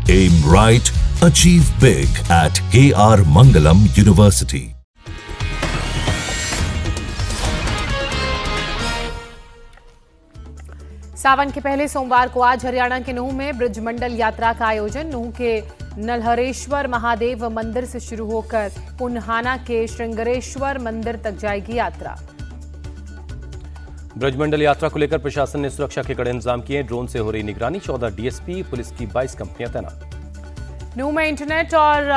Aim right, achieve big at KR Mangalam University. सावन के पहले सोमवार को आज हरियाणा के नूंह में ब्रजमंडल यात्रा का आयोजन। नूंह के नलहरेश्वर महादेव मंदिर से शुरू होकर पुन्हाना के श्रृंगरेश्वर मंदिर तक जाएगी यात्रा। ब्रजमंडल यात्रा को लेकर प्रशासन ने सुरक्षा के कड़े इंतजाम किए। ड्रोन से हो रही निगरानी। 14 डीएसपी, पुलिस की 22 कंपनियां तैनात। नूंह में इंटरनेट और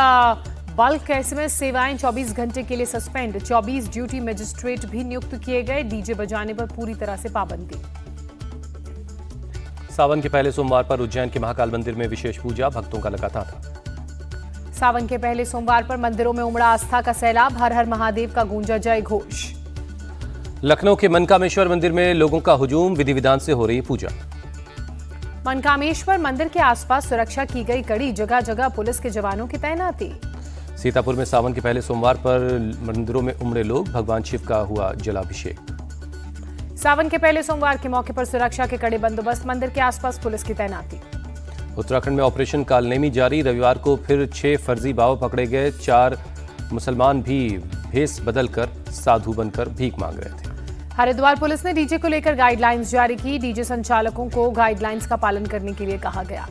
बल्क एसएमएस सेवाएं 24 घंटे के लिए सस्पेंड। 24 ड्यूटी मजिस्ट्रेट भी नियुक्त किए गए। डीजे बजाने पर पूरी तरह से पाबंदी। सावन के पहले सोमवार पर उज्जैन के महाकाल मंदिर में विशेष पूजा, भक्तों का लगा तांता। सावन के पहले सोमवार पर मंदिरों में उमड़ा आस्था का सैलाब। हर हर महादेव का गूंजा जय घोष। लखनऊ के मनकामेश्वर मंदिर में लोगों का हुजूम, विधि विधान से हो रही पूजा। मनकामेश्वर मंदिर के आसपास सुरक्षा की गई कड़ी। जगह जगह पुलिस के जवानों की तैनाती। सीतापुर में सावन के पहले सोमवार पर मंदिरों में उमड़े लोग, भगवान शिव का हुआ जलाभिषेक। सावन के पहले सोमवार के मौके पर सुरक्षा के कड़े बंदोबस्त। मंदिर के आसपास पुलिस की तैनाती। उत्तराखंड में ऑपरेशन कालनेमी जारी। रविवार को फिर 6 फर्जी बाबा पकड़े गए। 4 मुसलमान भी भेष बदलकर साधु बनकर भीख मांग रहे थे। हरिद्वार पुलिस ने डीजे को लेकर गाइडलाइंस जारी की। डीजे संचालकों को गाइडलाइंस का पालन करने के लिए कहा गया।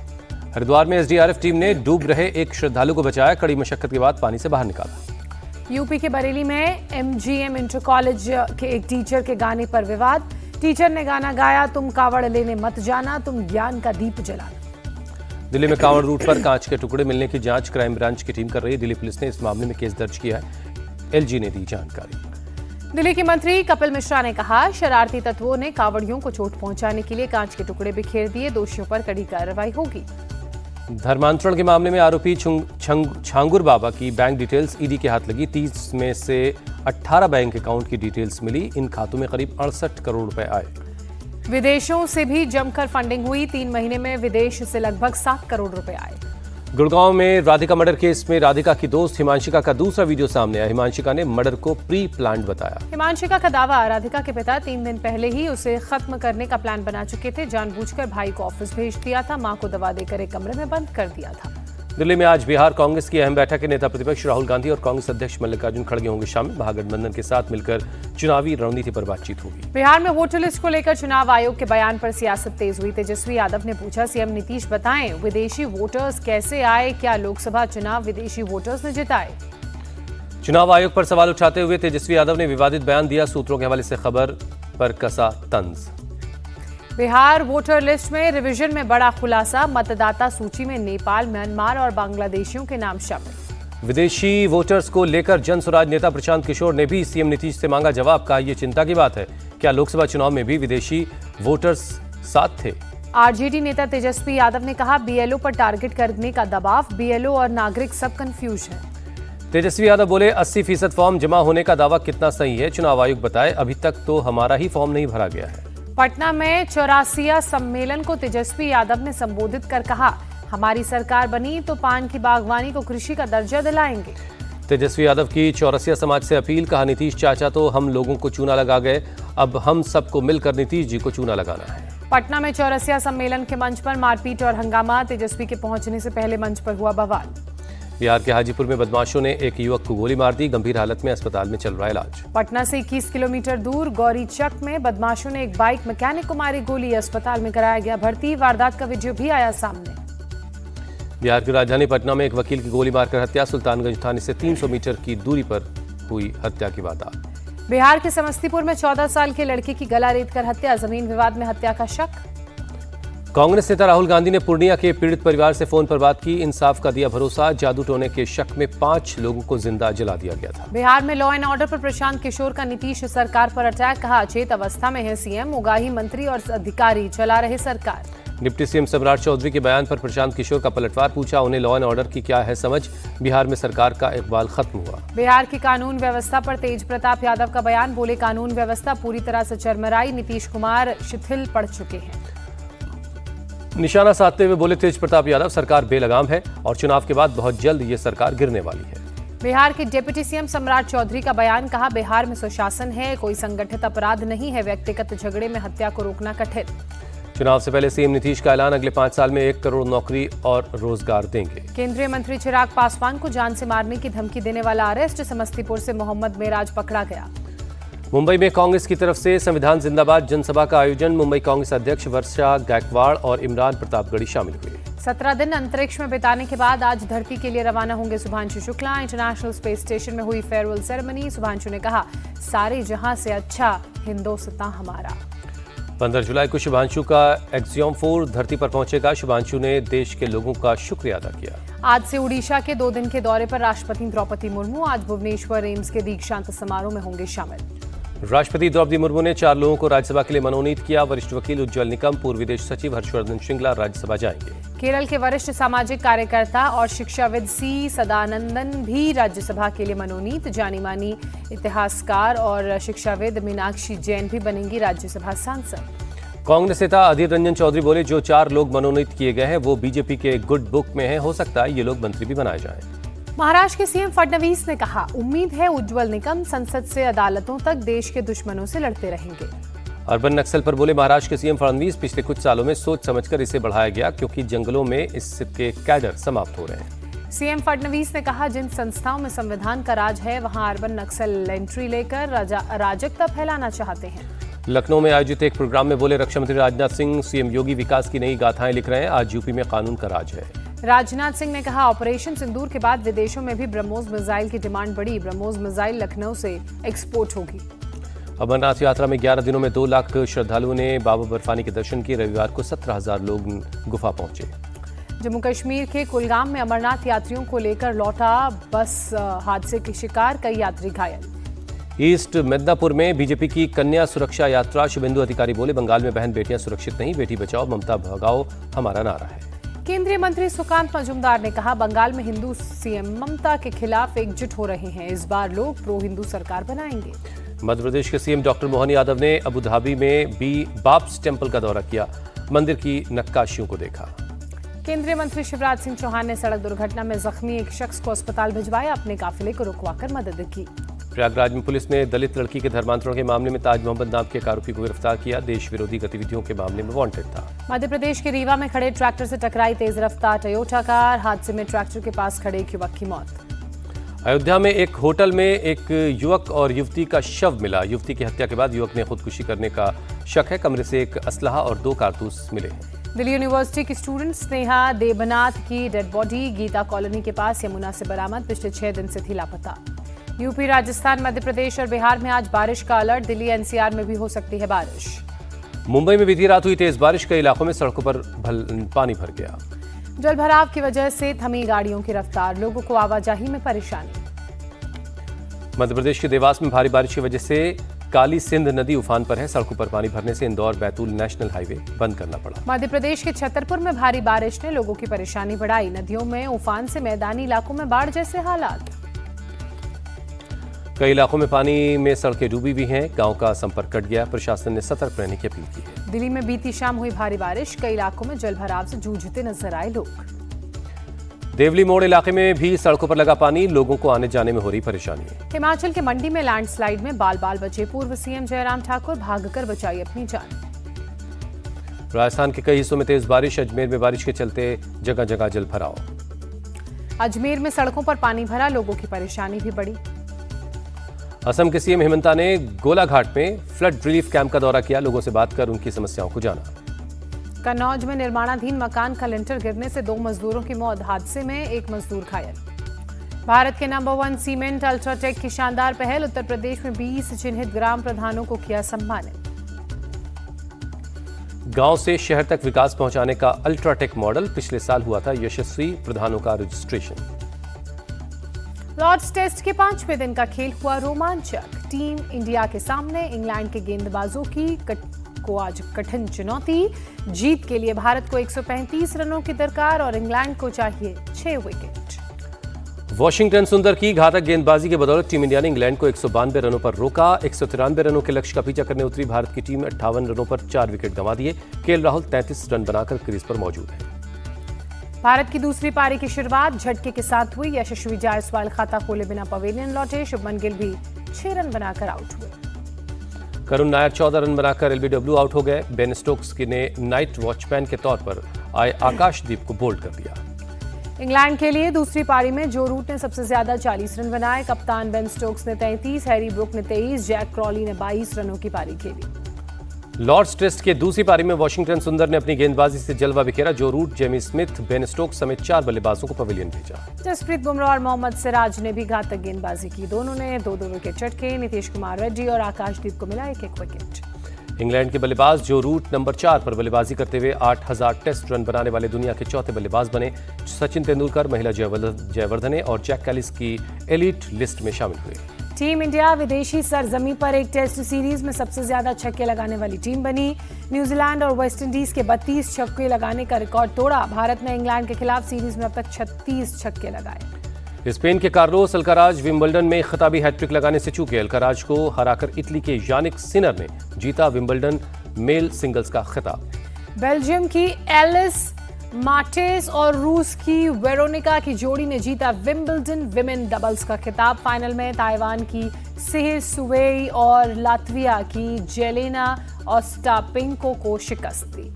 हरिद्वार में एसडीआरएफ टीम ने डूब रहे एक श्रद्धालु को बचाया। कड़ी मशक्कत के बाद पानी से बाहर निकाला। यूपी के बरेली में एमजीएम इंटर कॉलेज के एक टीचर के गाने पर विवाद। टीचर ने गाना गाया, तुम कावड़ लेने मत जाना, तुम ज्ञान का दीप जलाना। दिल्ली में कांवड़ रूट पर कांच के टुकड़े मिलने की जांच क्राइम ब्रांच की टीम कर रही है। दिल्ली पुलिस ने इस मामले में केस दर्ज किया है। एलजी ने दी जानकारी। दिल्ली के मंत्री कपिल मिश्रा ने कहा, शरारती तत्वों ने कावड़ियों को चोट पहुंचाने के लिए कांच के टुकड़े बिखेर दिए। दोषियों पर कड़ी कार्रवाई होगी। धर्मांतरण के मामले में आरोपी छांगुर बाबा की बैंक डिटेल्स ईडी के हाथ लगी। 30 में से 18 बैंक अकाउंट की डिटेल्स मिली। इन खातों में करीब 68 करोड़ रुपए आए। विदेशों से भी जमकर फंडिंग हुई। 3 महीने में विदेश से लगभग 7 करोड़ रुपए आए। गुड़गांव में राधिका मर्डर केस में राधिका की दोस्त हिमांशिका का दूसरा वीडियो सामने आया। हिमांशिका ने मर्डर को प्री प्लान्ड बताया। हिमांशिका का दावा, राधिका के पिता 3 दिन पहले ही उसे खत्म करने का प्लान बना चुके थे। जानबूझकर भाई को ऑफिस भेज दिया था। मां को दवा देकर एक कमरे में बंद कर दिया था। दिल्ली में आज बिहार कांग्रेस की अहम बैठक के नेता प्रतिपक्ष राहुल गांधी और कांग्रेस अध्यक्ष मल्लिकार्जुन खड़गे होंगे शामिल। महागठबंधन के साथ मिलकर चुनावी रणनीति पर बातचीत होगी। बिहार में वोटर लिस्ट को लेकर चुनाव आयोग के बयान पर सियासत तेज हुई। तेजस्वी यादव ने पूछा, सीएम नीतीश बताएं, विदेशी वोटर्स कैसे आए? क्या लोकसभा चुनाव विदेशी वोटर्स ने जिताए? चुनाव आयोग पर सवाल उठाते हुए तेजस्वी यादव ने विवादित बयान दिया। सूत्रों के हवाले से खबर पर कसा तंज। बिहार वोटर लिस्ट में रिवीजन में बड़ा खुलासा। मतदाता सूची में नेपाल, म्यांमार और बांग्लादेशियों के नाम शामिल। विदेशी वोटर्स को लेकर जन स्वराज नेता प्रशांत किशोर ने भी सीएम नीतीश से मांगा जवाब। कहा, यह चिंता की बात है। क्या लोकसभा चुनाव में भी विदेशी वोटर्स साथ थे? आरजेडी नेता तेजस्वी यादव ने कहा, बीएलओ पर टारगेट करने का दबाव। बीएलओ और नागरिक सब कंफ्यूज हैं। तेजस्वी यादव बोले, 80% फॉर्म जमा होने का दावा कितना सही है? चुनाव आयोग बताए, अभी तक तो हमारा ही फॉर्म नहीं भरा गया है। पटना में 84 सम्मेलन को तेजस्वी यादव ने संबोधित कर कहा, हमारी सरकार बनी तो पान की बागवानी को कृषि का दर्जा दिलाएंगे। तेजस्वी यादव की चौरसिया समाज से अपील। कहा, नीतीश चाचा तो हम लोगों को चूना लगा गए, अब हम सबको मिलकर नीतीश जी को चूना लगाना है। पटना में चौरसिया सम्मेलन के मंच पर मारपीट और हंगामा। तेजस्वी के पहुंचने से पहले मंच पर हुआ बवाल। बिहार के हाजीपुर में बदमाशों ने एक युवक को गोली मार दी। गंभीर हालत में अस्पताल में चल रहा है इलाज। पटना से 21 किलोमीटर दूर गौरीचक में बदमाशों ने एक बाइक मैकेनिक को मारी गोली। अस्पताल में कराया गया भर्ती। वारदात का वीडियो भी आया सामने। बिहार की राजधानी पटना में एक वकील की गोली मारकर हत्या। सुल्तानगंज थाने से 300 मीटर की दूरी पर हुई हत्या की वारदात। बिहार के समस्तीपुर में 14 साल के लड़के की गला रेतकर हत्या। जमीन विवाद में हत्या का शक। कांग्रेस नेता राहुल गांधी ने पूर्णिया के पीड़ित परिवार से फोन पर बात की। इंसाफ का दिया भरोसा। जादू टोने के शक में 5 लोगों को जिंदा जला दिया गया था। बिहार में लॉ एंड ऑर्डर पर प्रशांत किशोर का नीतीश सरकार पर अटैक। कहा, अचेत अवस्था में है सीएम। उगाही मंत्री और अधिकारी चला रहे सरकार। डिप्टी सीएम सम्राट चौधरी के बयान पर प्रशांत किशोर का पलटवार। पूछा, उन्हें लॉ एंड ऑर्डर की क्या है समझ? बिहार में सरकार का इकबाल खत्म हुआ। बिहार की कानून व्यवस्था पर तेज प्रताप यादव का बयान। बोले, कानून व्यवस्था पूरी तरह से चरमराई। नीतीश कुमार शिथिल पड़ चुके हैं। निशाना साधते हुए बोले तेज प्रताप यादव, सरकार बेलगाम है और चुनाव के बाद बहुत जल्द ये सरकार गिरने वाली है। बिहार के डिप्टी सीएम सम्राट चौधरी का बयान। कहा, बिहार में सुशासन है, कोई संगठित अपराध नहीं है। व्यक्तिगत झगड़े में हत्या को रोकना कठिन। चुनाव से पहले सीएम नीतीश का ऐलान, अगले 5 साल में 1 करोड़ नौकरी और रोजगार देंगे। केंद्रीय मंत्री चिराग पासवान को जान से मारने की धमकी देने वाला अरेस्ट, समस्तीपुर से मोहम्मद मेराज पकड़ा गया। मुंबई में कांग्रेस की तरफ से संविधान जिंदाबाद जनसभा का आयोजन, मुंबई कांग्रेस अध्यक्ष वर्षा गायकवाड़ और इमरान प्रतापगढ़ी शामिल हुए। 17 दिन अंतरिक्ष में बिताने के बाद आज धरती के लिए रवाना होंगे Shubhanshu Shukla. International space station में हुई फेयरवेल सेरेमनी। शुभांशु ने कहा, सारे जहां से अच्छा हिंदुस्तान हमारा। 15 जुलाई को शुभांशु का एक्सियोम 4 धरती पर पहुंचेगा। शुभांशु ने देश के लोगों का शुक्रिया अदा किया। आज से उड़ीसा के 2 दिन के दौरे पर राष्ट्रपति द्रौपदी मुर्मू आज भुवनेश्वर एम्स के दीक्षांत समारोह में होंगे शामिल। राष्ट्रपति द्रौपदी मुर्मू ने 4 लोगों को राज्यसभा के लिए मनोनीत किया। वरिष्ठ वकील उज्ज्वल निकम, पूर्व विदेश सचिव हर्षवर्धन श्रृंगला राज्यसभा जाएंगे। केरल के वरिष्ठ सामाजिक कार्यकर्ता और शिक्षाविद सी सदानंदन भी राज्यसभा के लिए मनोनीत। जानी मानी इतिहासकार और शिक्षाविद मीनाक्षी जैन भी बनेंगी राज्यसभा सांसद। कांग्रेस नेता अधीर रंजन चौधरी बोले, जो 4 लोग मनोनीत किए गए हैं वो बीजेपी के गुड बुक में हैं, हो सकता है ये लोग मंत्री भी बनाए जाएं। महाराष्ट्र के सीएम फडणवीस ने कहा, उम्मीद है उज्ज्वल निकम संसद से अदालतों तक देश के दुश्मनों से लड़ते रहेंगे। अर्बन नक्सल पर बोले महाराष्ट्र के सीएम फडणवीस, पिछले कुछ सालों में सोच समझकर इसे बढ़ाया गया क्योंकि जंगलों में इसके कैडर समाप्त हो रहे हैं। सीएम फडणवीस ने कहा, जिन संस्थाओं में संविधान का राज है वहां अर्बन नक्सल एंट्री लेकर अराजकता फैलाना चाहते हैं। लखनऊ में आयोजित एक प्रोग्राम में बोले रक्षा मंत्री राजनाथ सिंह, सीएम योगी विकास की नई गाथाएं लिख रहे हैं। आज यूपी में कानून का राज है। राजनाथ सिंह ने कहा, ऑपरेशन सिंदूर के बाद विदेशों में भी ब्रह्मोस मिसाइल की डिमांड बढ़ी। ब्रह्मोस मिसाइल लखनऊ से एक्सपोर्ट होगी। अमरनाथ यात्रा में 11 दिनों में 2 लाख श्रद्धालुओं ने बाबा बर्फानी के दर्शन किए। रविवार को 17,000 लोग गुफा पहुंचे। जम्मू कश्मीर के कुलगाम में अमरनाथ यात्रियों को लेकर लौटा बस हादसे के शिकार, कई यात्री घायल। ईस्ट मिदनापुर में बीजेपी की कन्या सुरक्षा यात्रा, शुभेंदु अधिकारी बोले, बंगाल में बहन बेटियां सुरक्षित नहीं, बेटी बचाओ ममता भगाओ हमारा नारा है। केंद्रीय मंत्री सुकांत मजूमदार ने कहा, बंगाल में हिंदू सीएम ममता के खिलाफ एकजुट हो रहे हैं। इस बार लोग प्रो हिंदू सरकार बनाएंगे। मध्य प्रदेश के सीएम डॉक्टर मोहन यादव ने अबू धाबी में बाप्स टेम्पल का दौरा किया, मंदिर की नक्काशियों को देखा। केंद्रीय मंत्री शिवराज सिंह चौहान ने सड़क दुर्घटना में जख्मी एक शख्स को अस्पताल भिजवाया, अपने काफिले को रुकवाकर मदद की। प्रयागराज में पुलिस ने दलित लड़की के धर्मांतरण के मामले में ताज मोहम्मद नाम के एक आरोपी को गिरफ्तार किया। देश विरोधी गतिविधियों के मामले में वांटेड था। मध्य प्रदेश के रीवा में खड़े ट्रैक्टर से टकराई तेज रफ्तार टोयोटा कार, हादसे में ट्रैक्टर के पास खड़े एक युवक की मौत। अयोध्या में एक होटल में एक युवक और युवती का शव मिला। युवती की हत्या के बाद युवक ने खुदकुशी करने का शक है। कमरे से एक असलहा और 2 कारतूस मिले। दिल्ली यूनिवर्सिटी की स्टूडेंट स्नेहा देबनाथ की डेड बॉडी गीता कॉलोनी के पास यमुना से बरामद, पिछले 6 दिन से थी लापता। यूपी, राजस्थान, मध्य प्रदेश और बिहार में आज बारिश का अलर्ट, दिल्ली एनसीआर में भी हो सकती है बारिश। मुंबई में बीती रात हुई तेज बारिश, कई इलाकों में सड़कों पर पानी भर गया। जलभराव की वजह से थमी गाड़ियों की रफ्तार, लोगों को आवाजाही में परेशानी। मध्य प्रदेश के देवास में भारी बारिश की वजह से काली सिंध नदी उफान पर है। सड़कों पर पानी भरने से इंदौर बैतूल नेशनल हाईवे बंद करना पड़ा। मध्य प्रदेश के छतरपुर में भारी बारिश ने लोगों की परेशानी बढ़ाई। नदियों में उफान से मैदानी इलाकों में बाढ़ जैसे हालात। कई इलाकों में पानी में सड़कें डूबी भी हैं, गांव का संपर्क कट गया। प्रशासन ने सतर्क रहने की अपील की है। दिल्ली में बीती शाम हुई भारी बारिश, कई इलाकों में जलभराव से जूझते नजर आए लोग। देवली मोड़ इलाके में भी सड़कों पर लगा पानी, लोगों को आने जाने में हो रही परेशानी। हिमाचल के मंडी में लैंडस्लाइड में बाल बाल बचे पूर्व सीएम जयराम ठाकुर, भागकर बचाई अपनी जान। राजस्थान के कई हिस्सों में तेज बारिश, अजमेर में बारिश के चलते जगह जगह जलभराव। अजमेर में सड़कों पर पानी भरा, लोगों की परेशानी भी बढ़ी। असम के सीएम हेमंता ने गोलाघाट में फ्लड रिलीफ कैंप का दौरा किया, लोगों से बात कर उनकी समस्याओं को जाना। कन्नौज में निर्माणाधीन मकान का लिंटर गिरने से 2 मजदूरों की मौत, हादसे में एक मजदूर घायल। भारत के नंबर 1 सीमेंट अल्ट्राटेक की शानदार पहल, उत्तर प्रदेश में 20 चिन्हित ग्राम प्रधानों को किया सम्मानित। गांव से शहर तक विकास पहुंचाने का अल्ट्राटेक मॉडल, पिछले साल हुआ था यशस्वी प्रधानों का रजिस्ट्रेशन। लॉर्ड्स टेस्ट के 5वें दिन का खेल हुआ रोमांचक, टीम इंडिया के सामने इंग्लैंड के गेंदबाजों को आज कठिन चुनौती। जीत के लिए भारत को 135 रनों की दरकार और इंग्लैंड को चाहिए 6 विकेट। वॉशिंगटन सुंदर की घातक गेंदबाजी के बदौलत टीम इंडिया ने इंग्लैंड को 192 रनों पर रोका। 193 रनों के लक्ष्य का पीछा करने उतरी भारत की टीम 58 रनों पर 4 विकेट गंवा दिए। केएल राहुल 33 रन बनाकर क्रीज पर मौजूद है। भारत की दूसरी पारी की शुरुआत झटके के साथ हुई। यशस्वी जायसवाल खाता खोले बिना पवेलियन लौटे, शुभमन गिल भी 6 रन बनाकर आउट हुए। करुण नायर 14 रन बनाकर एलबीडब्ल्यू आउट हो गए। बेन स्टोक्स ने नाइट वॉचमैन के तौर पर आए आकाशदीप को बोल्ड कर दिया। इंग्लैंड के लिए दूसरी पारी में जो रूट ने सबसे ज्यादा 40 रन बनाए। कप्तान बेन स्टोक्स ने 33, हैरी ब्रुक ने 23, जैक क्रॉली ने 22 रनों की पारी खेली। लॉर्ड्स टेस्ट के दूसरी पारी में वॉशिंगटन सुंदर ने अपनी गेंदबाजी से जलवा बिखेरा। जो Root, Jamie Smith, Ben Stokes समेत 4 बल्लेबाजों को पवेलियन भेजा। जसप्रीत बुमराह और मोहम्मद सिराज ने भी घातक गेंदबाजी की। दोनों ने 2-2 विकेट चटके। नीतीश कुमार रेड्डी और आकाशदीप को मिला 1-1 विकेट। इंग्लैंड के बल्लेबाज जो रूट नंबर 4 पर बल्लेबाजी करते हुए 8000 टेस्ट रन बनाने वाले दुनिया के चौथे बल्लेबाज बने। सचिन तेंदुलकर, महिला जयवर्धने और जैक कैलिस की एलीट लिस्ट में शामिल हुए। टीम इंडिया विदेशी सरजमी पर एक टेस्ट सीरीज में सबसे ज्यादा छक्के लगाने वाली टीम बनी। न्यूजीलैंड और वेस्टइंडीज के 32 छक्के लगाने का रिकॉर्ड तोड़ा। भारत ने इंग्लैंड के खिलाफ सीरीज में अब तक 36 छक्के लगाए। स्पेन के कार्लोस अल्काराज विंबलडन में खिताबी हैट्रिक लगाने से चूके। अल्काराज को हराकर इटली के यानिक सिनर ने जीता विंबलडन मेल सिंगल्स का खिताब। बेल्जियम की एलिस मार्टेस और रूस की वेरोनिका की जोड़ी ने जीता विंबलडन विमेन डबल्स का खिताब। फाइनल में ताइवान की सेह सुवेई और लात्विया की जेलेना ओस्टापेंको को शिकस्त दी।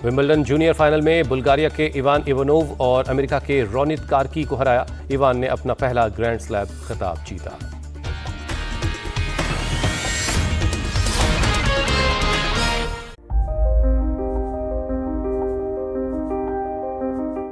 विंबलडन जूनियर फाइनल में बुल्गारिया के इवान इवानोव और अमेरिका के रोनित कार्की को हराया। इवान ने अपना पहला ग्रैंड स्लैम खिताब जीता।